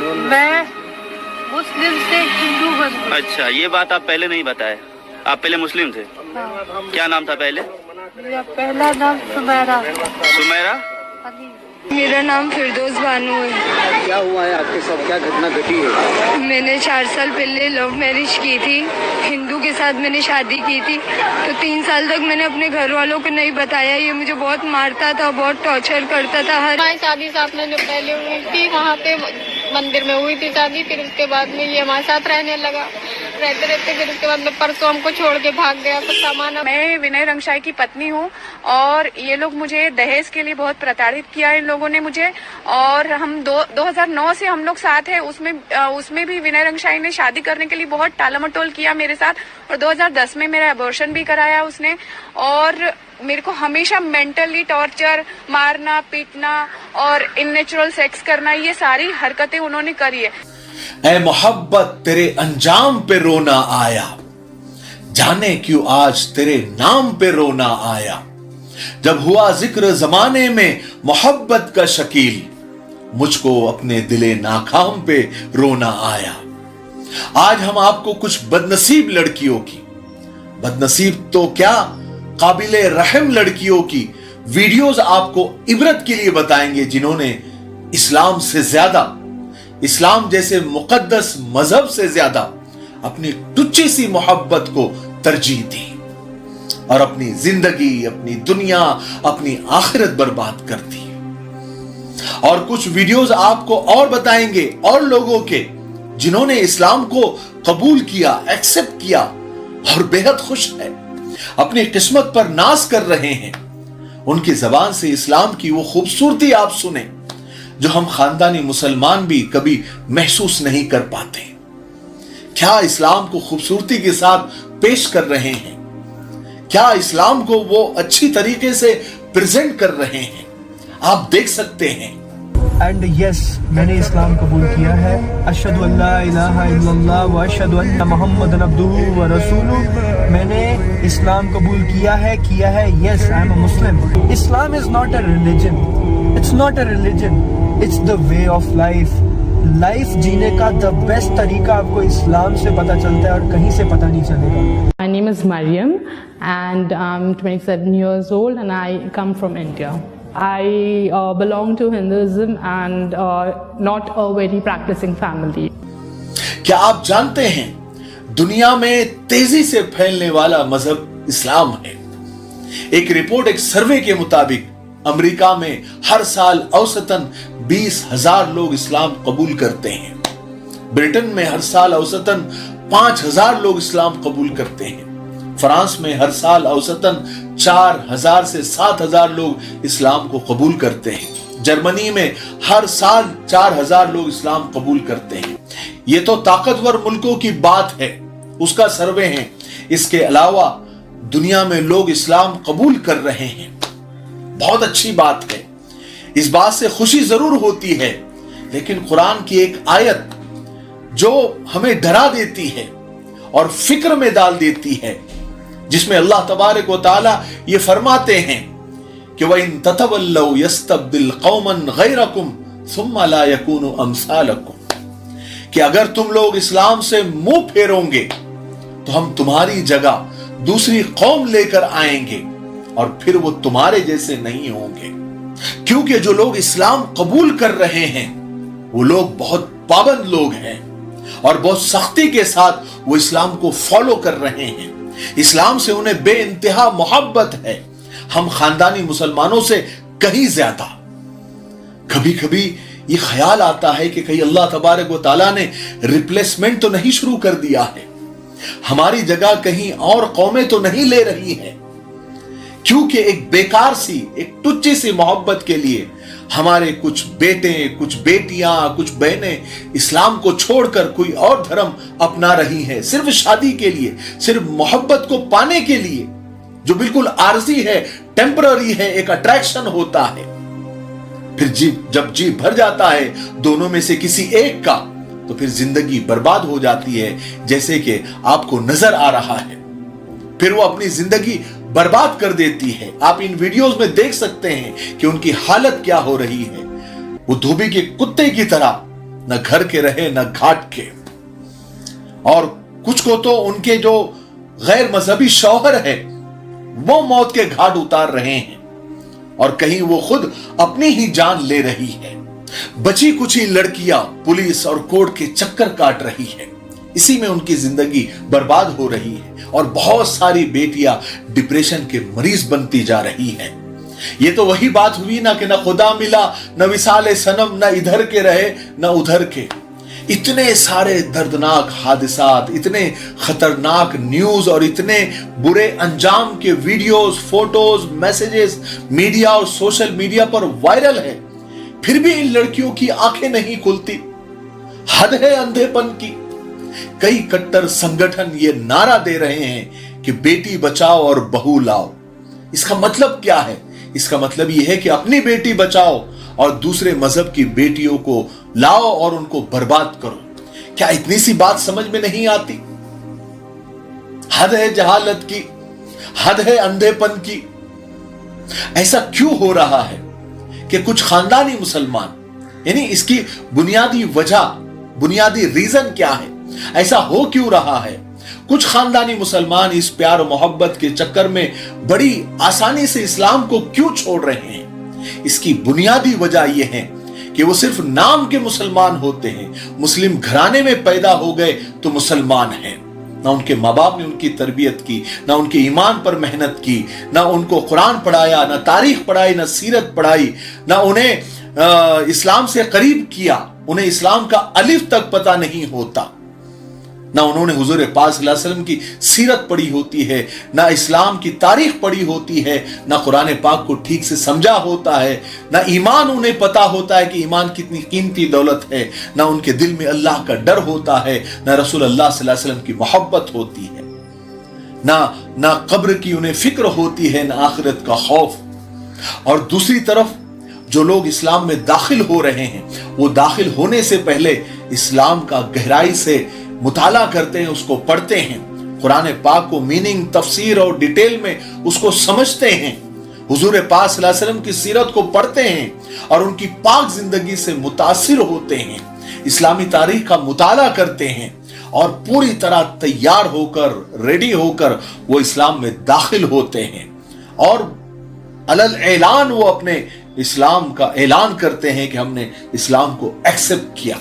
मैं मुस्लिम से हिंदू बन गई। अच्छा, ये बात आप पहले नहीं बताए, आप पहले मुस्लिम थे। हाँ। क्या नाम था पहले? मेरा पहला नाम सुमेरा। सुमेरा। मेरा नाम फिरदौस बानो है। क्या हुआ है आपके साथ, क्या घटना घटी है? मैंने 4 साल पहले लव मैरिज की थी, हिंदू के साथ मैंने शादी की थी। तो 3 साल तक मैंने अपने घर वालों को नहीं बताया। ये मुझे बहुत मारता था, बहुत टॉर्चर करता था। हमारी शादी साथ में जो पहले हुई थी वहाँ पे मंदिर में हुई थी शादी, फिर उसके बाद में ये हमारे साथ रहने लगा, रहते रहते फिर उसके बाद में परसों हमको छोड़ के भाग गया। कुछ सामान मैं विनय रंगशाही की पत्नी हूँ और ये लोग मुझे दहेज के लिए बहुत प्रताड़ित किया इन लोगों ने मुझे। और हम 2009 से हम लोग साथ हैं, उसमें भी विनय रंगशाही ने शादी करने के लिए बहुत टालमटोल किया मेरे साथ। और 2010 में मेरा अबॉर्शन भी कराया उसने और मेरे को हमेशा मेंटली टॉर्चर, मारना पीटना और इननेचुरल सेक्स करना, ये सारी हरकतें उन्होंने करी है। ऐ मोहब्बत तेरे अंजाम पे रोना आया, जाने क्यों आज तेरे नाम पे रोना आया। जब हुआ जिक्र जमाने में मोहब्बत का शकील, मुझको अपने दिले नाकाम पे रोना आया। आज हम आपको कुछ बदनसीब लड़कियों की, बदनसीब तो क्या काबिले रहम लड़कियों की वीडियोस आपको इबरत के लिए बताएंगे, जिन्होंने इस्लाम से ज्यादा, इस्लाम जैसे मुकद्दस मजहब से ज्यादा अपनी टुच्ची सी मोहब्बत को तरजीह दी और अपनी जिंदगी, अपनी दुनिया, अपनी आखिरत बर्बाद कर दी। और कुछ वीडियोस आपको और बताएंगे और लोगों के, जिन्होंने इस्लाम को कबूल किया, एक्सेप्ट किया और बेहद खुश है, अपनी किस्मत पर नाज कर रहे हैं। उनकी जबान से इस्लाम की वो खूबसूरती आप सुने जो हम खानदानी मुसलमान भी कभी महसूस नहीं कर पाते। क्या इस्लाम को खूबसूरती के साथ पेश कर रहे हैं, क्या इस्लाम को वो अच्छी तरीके से प्रेजेंट कर रहे हैं, आप देख सकते हैं। एंड यस, मैंने इस्लाम कबूल किया है। अशहदु अल्ला इलाहा इल्लल्लाह व अशहदु अन्ना मुहम्मदन अब्दुहु व रसूलुहु। मैंने इस्लाम कबूल किया है। Yes, I am a Muslim. Islam is not a religion, it's not a religion, it's the way of life. Life जीने का द बेस्ट तरीका आपको इस्लाम से पता चलता है और कहीं से पता नहीं चलेगा। My name is Mariam and I'm 27 years old and I come from India. I belong to Hinduism and not a very practicing family. क्या आप जानते हैं दुनिया में तेजी से फैलने वाला मजहब इस्लाम है। एक रिपोर्ट, एक सर्वे के मुताबिक अमेरिका में हर साल औसतन 20,000 लोग इस्लाम कबूल करते हैं। ब्रिटेन में हर साल औसतन 5,000 लोग इस्लाम कबूल करते हैं। फ्रांस में हर साल औसतन 4,000 से 7,000 लोग इस्लाम को कबूल करते हैं। जर्मनी में हर साल 4,000 लोग इस्लाम कबूल करते हैं। ये तो ताकतवर मुल्कों की बात है, उसका सर्वे है। इसके अलावा दुनिया में लोग इस्लाम कबूल कर रहे हैं, बहुत अच्छी बात है। इस बात से खुशी जरूर होती है, लेकिन कुरान की एक आयत जो हमें डरा देती है और फिक्र में डाल देती है, जिसमें अल्लाह तबारक व तआला ये फरमाते हैं कि वइन ततवल्लौ यस्तब्दिल कौमन गैरकुम सुम्मा ला यकूनु अमसालकुम, कि अगर तुम लोग इस्लाम से मुंह फेरोगे तो हम तुम्हारी जगह दूसरी कौम लेकर आएंगे और फिर वो तुम्हारे जैसे नहीं होंगे। क्योंकि जो लोग इस्लाम कबूल कर रहे हैं वो लोग बहुत पाबंद लोग हैं और बहुत सख्ती के साथ वो इस्लाम को फॉलो कर रहे हैं। इस्लाम से उन्हें बेइंतहा मोहब्बत है, हम खानदानी मुसलमानों से कहीं ज्यादा। कभी कभी ये ख्याल आता है कि कहीं अल्लाह तबारक व तआला ने रिप्लेसमेंट तो नहीं शुरू कर दिया है, हमारी जगह कहीं और कौमें तो नहीं ले रही हैं, क्योंकि एक बेकार सी, एक टुच्ची सी मोहब्बत के लिए हमारे कुछ बेटे, कुछ बेटियां, कुछ बहनें इस्लाम को छोड़कर कोई और धर्म अपना रही हैं, सिर्फ शादी के लिए, सिर्फ मोहब्बत को पाने के लिए, जो बिल्कुल आरजी है, टेम्पररी है, एक अट्रैक्शन होता है। फिर जब जी भर जाता है दोनों में से किसी एक का, तो फिर जिंदगी बर्बाद हो जाती है, जैसे कि आपको नजर आ रहा है। फिर वो अपनी जिंदगी बर्बाद कर देती है। आप इन वीडियोस में देख सकते हैं कि उनकी हालत क्या हो रही है। वो धोबी के कुत्ते की तरह न घर के रहे न घाट के। और कुछ को तो उनके जो गैर मजहबी शौहर है वो मौत के घाट उतार रहे हैं और कहीं वो खुद अपनी ही जान ले रही है। बची कुची लड़कियां पुलिस और कोर्ट के चक्कर काट रही है, इसी में उनकी जिंदगी बर्बाद हो रही है और बहुत सारी बेटियां डिप्रेशन के मरीज बनती जा रही है। ये तो वही बात हुई ना कि न खुदा मिला न विसाले सनम, न इधर के रहे न उधर के। इतने सारे दर्दनाक हादसात, इतने खतरनाक न्यूज और इतने बुरे अंजाम के वीडियोस, फोटोज, मैसेजेस मीडिया और सोशल मीडिया पर वायरल है, फिर भी इन लड़कियों की आंखें नहीं खुलती। हद है अंधेपन की। कई कट्टर संगठन ये नारा दे रहे हैं कि बेटी बचाओ और बहू लाओ। इसका मतलब क्या है? इसका मतलब यह है कि अपनी बेटी बचाओ और दूसरे मजहब की बेटियों को लाओ और उनको बर्बाद करो। क्या इतनी सी बात समझ में नहीं आती? हद है जहालत की, हद है अंधेपन की। ऐसा क्यों हो रहा है कि कुछ खानदानी मुसलमान, यानी इसकी बुनियादी वजह, बुनियादी रीजन क्या है? ऐसा हो क्यों रहा है? कुछ खानदानी मुसलमान इस प्यार और मोहब्बत के चक्कर में बड़ी आसानी से इस्लाम को क्यों छोड़ रहे हैं? इसकी बुनियादी वजह यह है कि वो सिर्फ नाम के मुसलमान होते हैं। मुस्लिम घराने में पैदा हो गए तो मुसलमान हैं। ना उनके माँ बाप ने उनकी तरबियत की, ना उनके ईमान पर मेहनत की, ना उनको कुरान पढ़ाया, ना तारीख पढ़ाई, ना सीरत पढ़ाई, ना उन्हें इस्लाम से करीब किया। उन्हें इस्लाम का अलिफ तक पता नहीं होता। ना उन्होंने हुजूर पाक सल्लल्लाहु अलैहि वसल्लम की सीरत पढ़ी होती है, ना इस्लाम की तारीख पढ़ी होती है, ना कुरान पाक को ठीक से समझा होता है, ना ईमान उन्हें पता होता है कि ईमान कितनी कीमती दौलत है, ना उनके दिल में अल्लाह का डर होता है, ना रसूल अल्लाह सल्लल्लाहु अलैहि वसल्लम की मोहब्बत होती है, ना कब्र की उन्हें फिक्र होती है, ना आखिरत का खौफ। और दूसरी तरफ जो लोग इस्लाम में दाखिल हो रहे हैं वो दाखिल होने से पहले इस्लाम का गहराई से मुताला करते हैं, उसको पढ़ते हैं, कुरान पाक को मीनिंग, तफसीर और डिटेल में उसको समझते हैं, हुजूर पाक सल्लल्लाहु अलैहि वसल्लम की सीरत को पढ़ते हैं और उनकी पाक जिंदगी से मुतासिर होते हैं, इस्लामी तारीख का मुताला करते हैं और पूरी तरह तैयार होकर, रेडी होकर वो इस्लाम में दाखिल होते हैं और अलल ऐलान वो अपने इस्लाम का ऐलान करते हैं कि हमने इस्लाम को एक्सेप्ट किया।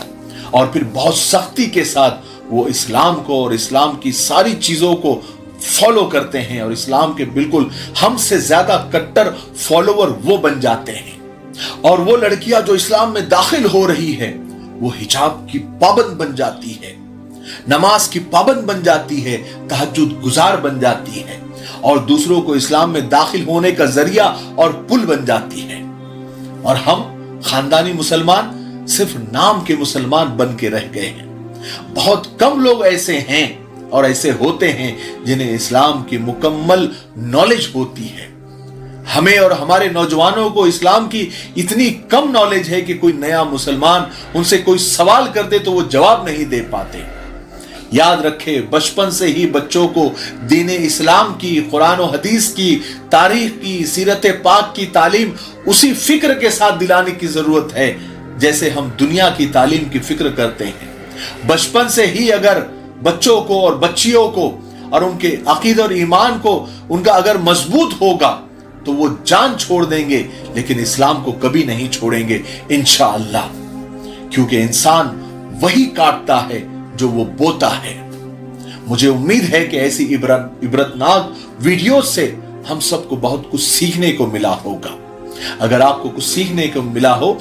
और फिर बहुत सख्ती के साथ वो इस्लाम को और इस्लाम की सारी चीजों को फॉलो करते हैं और इस्लाम के बिल्कुल हमसे ज्यादा कट्टर फॉलोवर वो बन जाते हैं। और वो लड़कियां जो इस्लाम में दाखिल हो रही है वो हिजाब की पाबंद बन जाती है, नमाज की पाबंद बन जाती है, तहज्जुद गुजार बन जाती है और दूसरों को इस्लाम में दाखिल होने का जरिया और पुल बन जाती है। और हम खानदानी मुसलमान सिर्फ नाम के मुसलमान बन के रह गए हैं। बहुत कम लोग ऐसे हैं और ऐसे होते हैं जिन्हें इस्लाम की मुकम्मल नॉलेज होती है। हमें और हमारे नौजवानों को इस्लाम की इतनी कम नॉलेज है कि कोई नया मुसलमान उनसे कोई सवाल कर दे तो वो जवाब नहीं दे पाते। याद रखे, बचपन से ही बच्चों को दीन इस्लाम की, कुरान और हदीस की, तारीख की, सीरत पाक की तालीम उसी फिक्र के साथ दिलाने की जरूरत है जैसे हम दुनिया की तालीम की फिक्र करते हैं। बचपन से ही अगर बच्चों को और बच्चियों को और उनके अकीद और ईमान को उनका अगर मजबूत होगा तो वो जान छोड़ देंगे, लेकिन इस्लाम को कभी नहीं छोड़ेंगे इंशाअल्लाह, क्योंकि इंसान वही काटता है जो वो बोता है। मुझे उम्मीद है कि ऐसी इबरतनाक वीडियो से हम सबको बहुत कुछ सीखने को मिला होगा। अगर आपको कुछ सीखने को मिला हो